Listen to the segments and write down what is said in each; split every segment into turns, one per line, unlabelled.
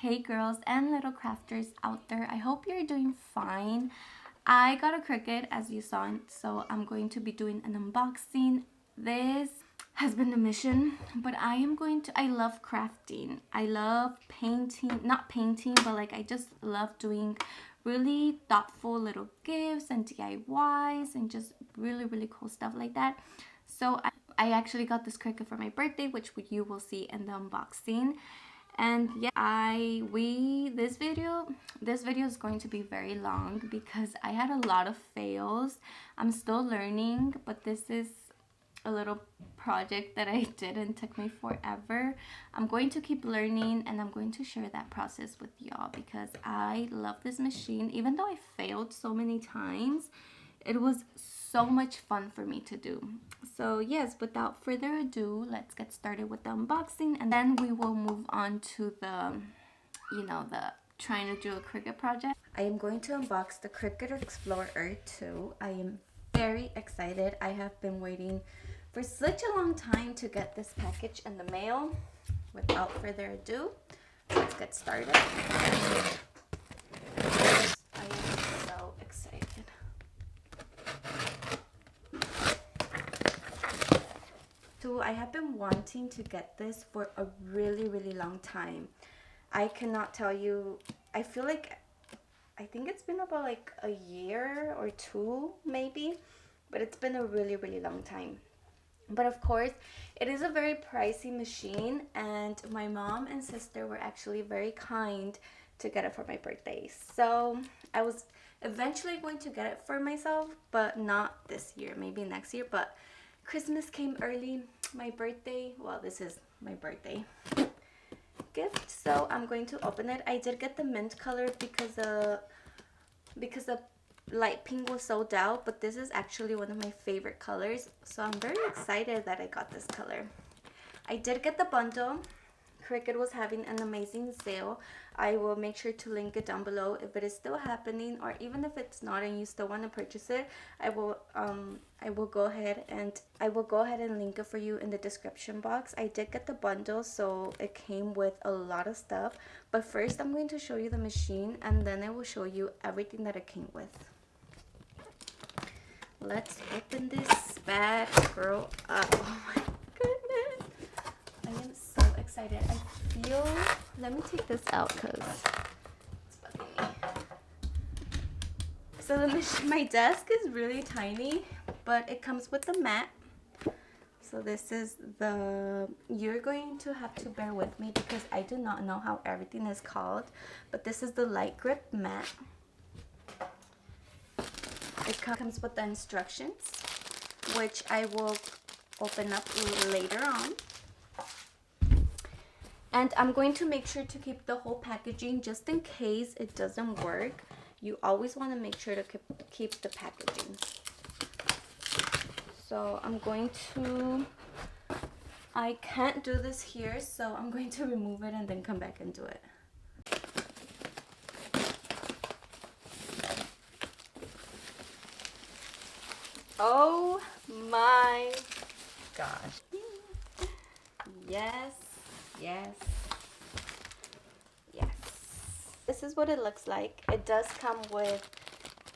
Hey girls and little crafters out there, I hope you're doing fine. I got a Cricut as you saw, so I'm going to be doing an unboxing. This has been the mission, but I love crafting. I love painting, not painting, but like I just love doing really thoughtful little gifts and DIYs and just really cool stuff like that. So I actually got this Cricut for my birthday, which you will see in the unboxing. And yeah, this video is going to be very long because I had a lot of fails. I'm still learning, but this is a little project that I did and took me forever. I'm going to keep learning and I'm going to share that process with y'all because I love this machine. Even though I failed so many times, it was so much fun for me to do. So yes, without further ado, let's get started with the unboxing, and then we will move on to the trying to do a Cricut project. I am going to unbox the Cricut Explorer 2. I am very excited. I have been waiting for such a long time to get this package in the mail. Without further ado, let's get started. I am so excited. I have been wanting to get this for a really long time. I cannot tell you, I think it's been about like a year or two maybe, but it's been a really long time. But of course, it is a very pricey machine, and my mom and sister were actually very kind to get it for my birthday. So I was eventually going to get it for myself, but not this year, maybe next year. But Christmas came early, my birthday, well, this is my birthday gift, so I'm going to open it. I did get the mint color because the light pink was sold out, but this is actually one of my favorite colors, so I'm very excited that I got this color. I did get the bundle. Cricut was having an amazing sale. I will make sure to link it down below if it is still happening, or even if it's not and you still want to purchase it, I will go ahead and link it for you in the description box. I did get the bundle, so it came with a lot of stuff, but first I'm going to show you the machine and then I will show you everything that it came with. Let's open this bad girl up. Oh my goodness, I am so excited. Let me take this out because it's bugging me. So my desk is really tiny, but it comes with the mat. So this is you're going to have to bear with me because I do not know how everything is called, but this is the light grip mat. It comes with the instructions, which I will open up later on. And I'm going to make sure to keep the whole packaging just in case it doesn't work. You always want to make sure to keep the packaging. So I can't do this here, so I'm going to remove it and then come back and do it. Oh my gosh. Yes. This is what it looks like. It does come with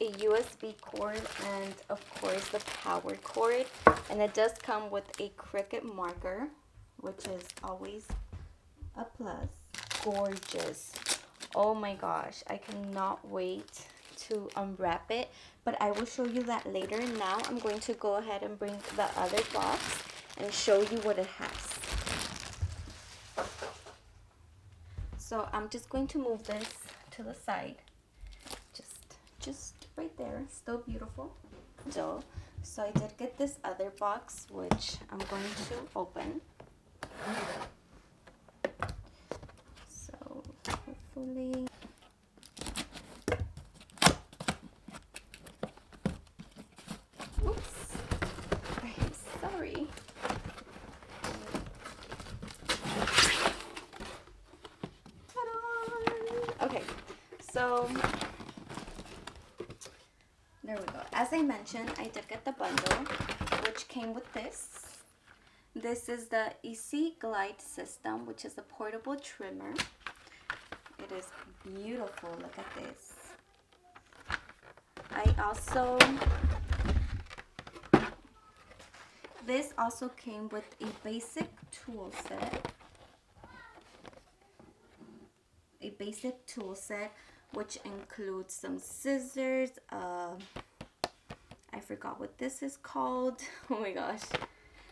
a USB cord and of course the power cord, and it does come with a Cricut marker, which is always a plus. Gorgeous. Oh my gosh, I cannot wait to unwrap it, but I will show you that later. Now I'm going to go ahead and bring the other box and show you what it has. So I'm just going to move this to the side, just right there. Still beautiful. So I did get this other box, which I'm going to open. So hopefully. Oops, I am sorry. Okay, so there we go. As I mentioned, I did get the bundle, which came with this. This is the Easy Glide system, which is a portable trimmer. It It is beautiful. Look at this. This also came with a basic tool set. A basic tool set, which includes some scissors. I forgot what this is called. Oh my gosh.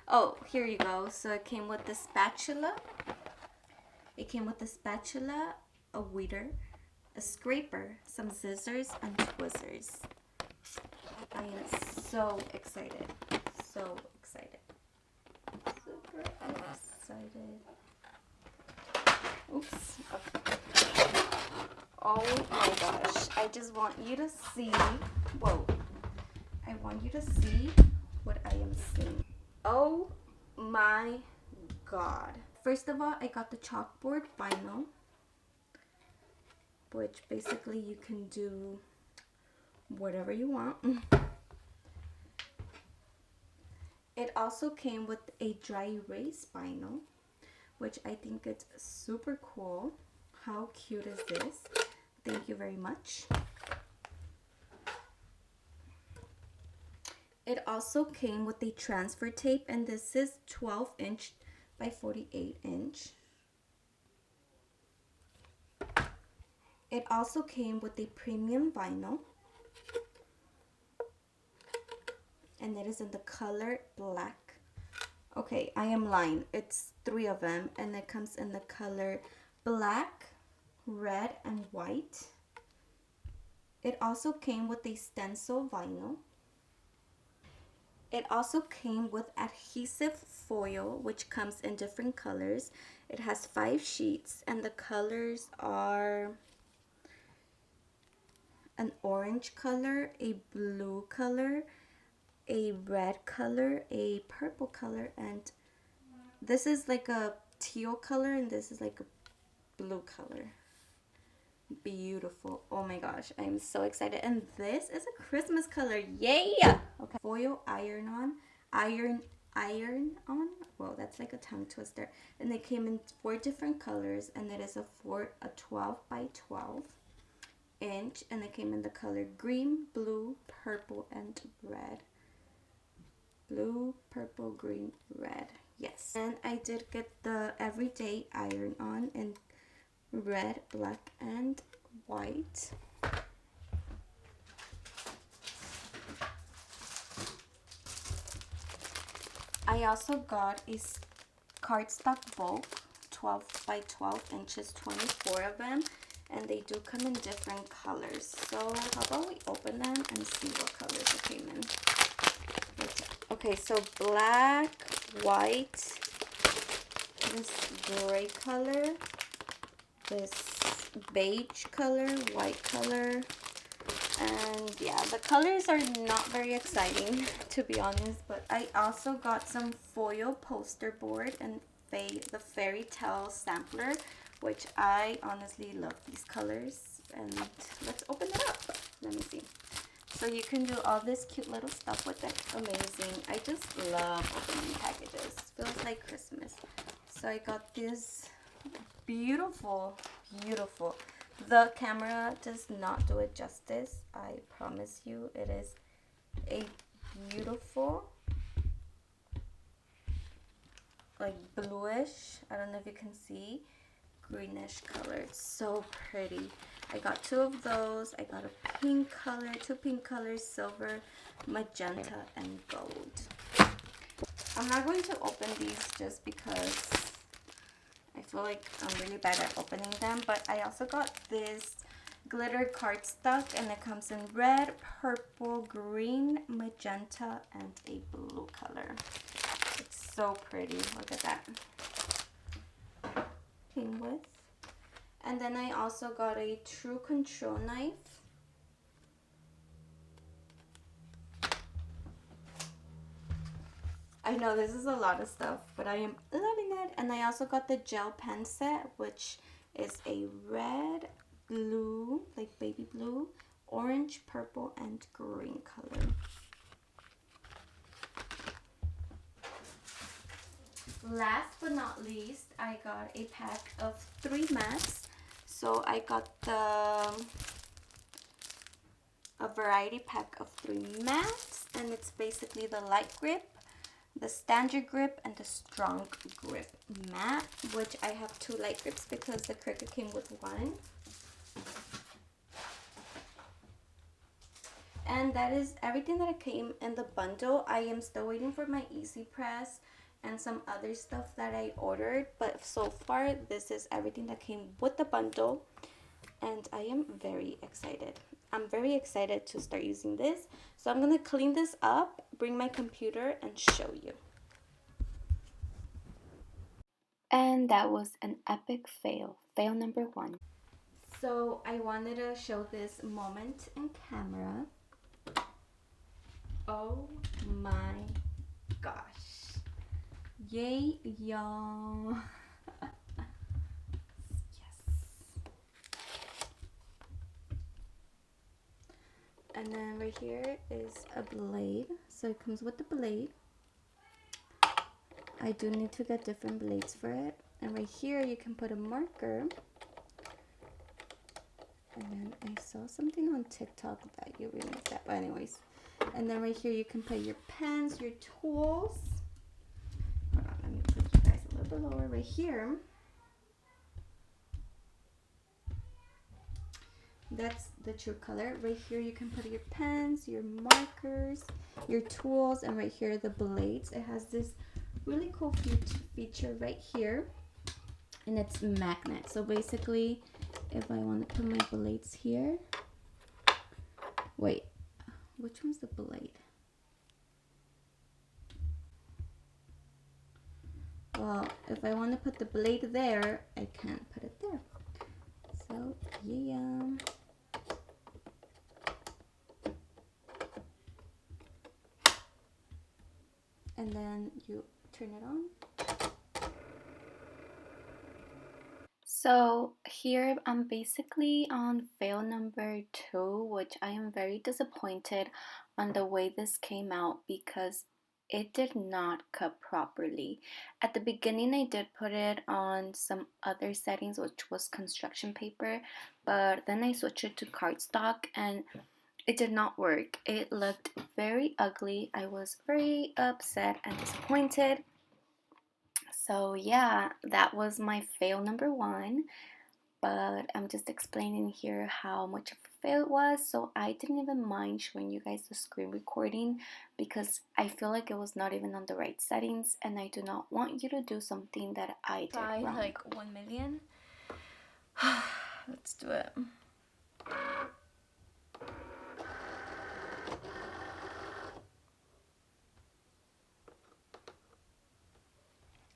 Oh, here you go. So it came with the spatula. It came with a spatula, a weeder, a scraper, some scissors, and tweezers. I am so excited. So excited. Super excited. Oops. Okay. Oh my gosh. I just want you to see. Whoa. I want you to see what I am seeing. Oh my god. First of all, I got the chalkboard vinyl, which basically you can do whatever you want. It also came with a dry erase vinyl, which I think it's super cool. How cute is this? Thank you very much. It also came with a transfer tape, and this is 12" by 48". It also came with a premium vinyl, and it is in the color black. Okay, I am lying. It's 3 of them, and it comes in the color black, red, and white. It also came with a stencil vinyl. It also came with adhesive foil, which comes in different colors. It has 5 sheets, and the colors are an orange color, a blue color, a red color, a purple color, and this is like a teal color, and this is like a blue color. Beautiful. Oh my gosh, I'm so excited. And this is a Christmas color. Yay! Okay. Foil iron on. Well, that's like a tongue twister. And they came in 4 different colors, and it is a 12 by 12". And it came in the color green, blue, purple, and red. Blue, purple, green, red. Yes. And I did get the everyday iron on in red, black, and white. I also got a cardstock bulk, 12 by 12". 24 of them, and they do come in different colors. So how about we open them and see what colors it came in. Okay, so black, white, this gray color, this beige color, white color, and yeah, the colors are not very exciting to be honest. But I also got some foil poster board and the fairy tale sampler, which I honestly love these colors. And let's open it up. Let me see. So you can do all this cute little stuff with it. Amazing. I just love opening packages. Feels like Christmas. So I got this beautiful. The camera does not do it justice. I promise you, it is a beautiful, like bluish, I don't know if you can see, greenish color. It's so pretty. I got 2 of those. I got a pink color, 2 pink colors, silver, magenta, and gold. I'm not going to open these just because I feel like I'm really bad at opening them. But I also got this glitter cardstock, and it comes in red, purple, green, magenta, and a blue color. It's so pretty. Look at that. Came with. And then I also got a True Control knife. I know this is a lot of stuff, but I am loving it. And I also got the gel pen set, which is a red, blue, like baby blue, orange, purple, and green color. Last but not least, I got a pack of 3 mats. So I got a variety pack of 3 mats, and it's basically the light grip, the standard grip, and the strong grip mat, which I have 2 light grips because the Cricut came with 1. And that is everything that came in the bundle. I am still waiting for my Easy Press and some other stuff that I ordered, but so far this is everything that came with the bundle, and I am very excited. I'm very excited to start using this. So I'm gonna clean this up, bring my computer, and show you. And that was an epic fail. Fail number 1. So I wanted to show this moment in camera. Oh my gosh. Yay, y'all. And then right here is a blade. So it comes with the blade. I do need to get different blades for it. And right here you can put a marker. And then I saw something on TikTok that you remove that. But anyways. And then right here you can put your pens, your tools. Hold on, let me put you guys a little bit lower. Right here. That's the true color. Right here you can put your pens, your markers, your tools, and right here the blades. It has this really cool feature right here, and it's magnet. So basically, if I want to put my blades here, wait, which one's the blade? Well, if I want to put the blade there, I can't put it there. So yeah. And then you turn it on. So here I'm basically on fail number 2, which I am very disappointed on the way this came out because it did not cut properly. At the beginning I did put it on some other settings, which was construction paper, but then I switched it to cardstock and it did not work. It looked very ugly. I was very upset and disappointed. So yeah, that was my fail number 1. But I'm just explaining here how much of a fail it was. So I didn't even mind showing you guys the screen recording because I feel like it was not even on the right settings, and I do not want you to do something that I did wrong. Try like 1 million. Let's do it.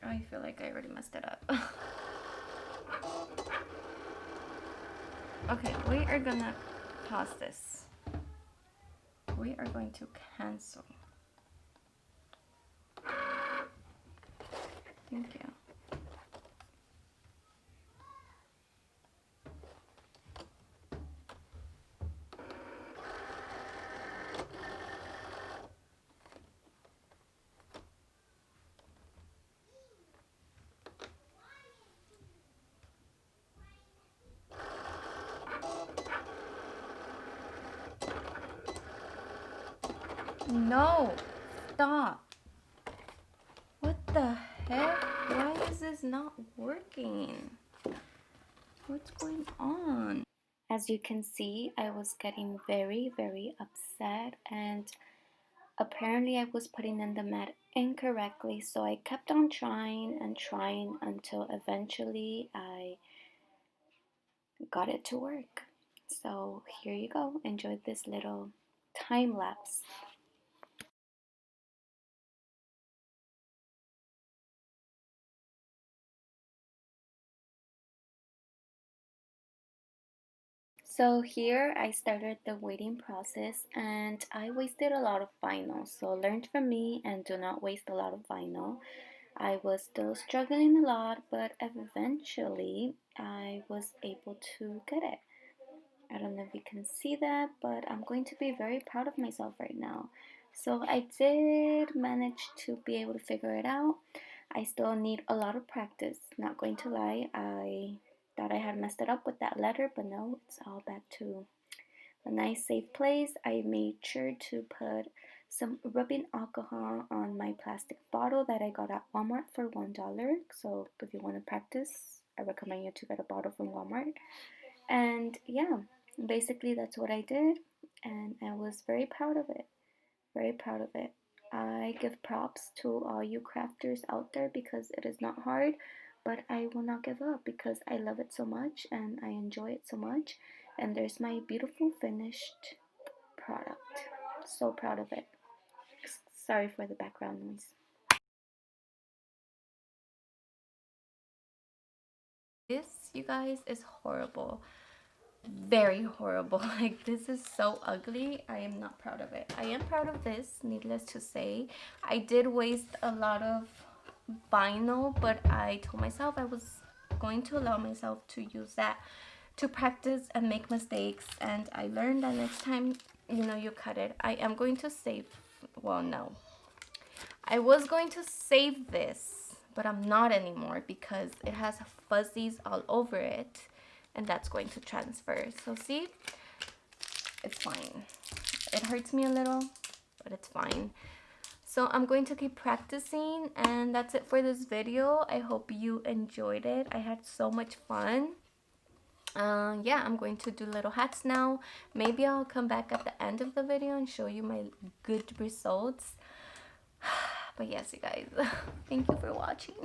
I feel like I already messed it up. Okay, we are gonna pause this. We are going to cancel. Thank you. No, stop. What the heck? Why is this not working? What's going on? As you can see, I was getting very, very upset, and apparently I was putting in the mat incorrectly, so I kept on trying and trying until eventually I got it to work. So here you go. Enjoy this little time lapse. So here I started the waiting process, and I wasted a lot of vinyl. So learn from me and do not waste a lot of vinyl. I was still struggling a lot, but eventually I was able to get it. I don't know if you can see that, but I'm going to be very proud of myself right now. So I did manage to be able to figure it out. I still need a lot of practice, not going to lie. I thought I had messed it up with that letter, but no, it's all back to a nice safe place. I made sure to put some rubbing alcohol on my plastic bottle that I got at Walmart for $1. So if you want to practice, I recommend you to get a bottle from Walmart. And yeah, basically that's what I did, and I was very proud of it. Very proud of it. I give props to all you crafters out there because it is not hard, but I will not give up because I love it so much and I enjoy it so much. And there's my beautiful finished product. So proud of it. Sorry for the background noise. This, you guys, is horrible. Very horrible. Like, this is so ugly. I am not proud of it. I am proud of this, needless to say. I did waste a lot of vinyl, but I told myself I was going to allow myself to use that to practice and make mistakes, and I learned that next time, you know, you cut it. I am going to save, well, no, I was going to save this, but I'm not anymore because it has fuzzies all over it, and that's going to transfer. So see, it's fine. It hurts me a little, but it's fine. So I'm going to keep practicing, and that's it for this video. I hope you enjoyed it. I had so much fun. Yeah, I'm going to do little hats now. Maybe I'll come back at the end of the video and show you my good results. But yes, you guys, thank you for watching.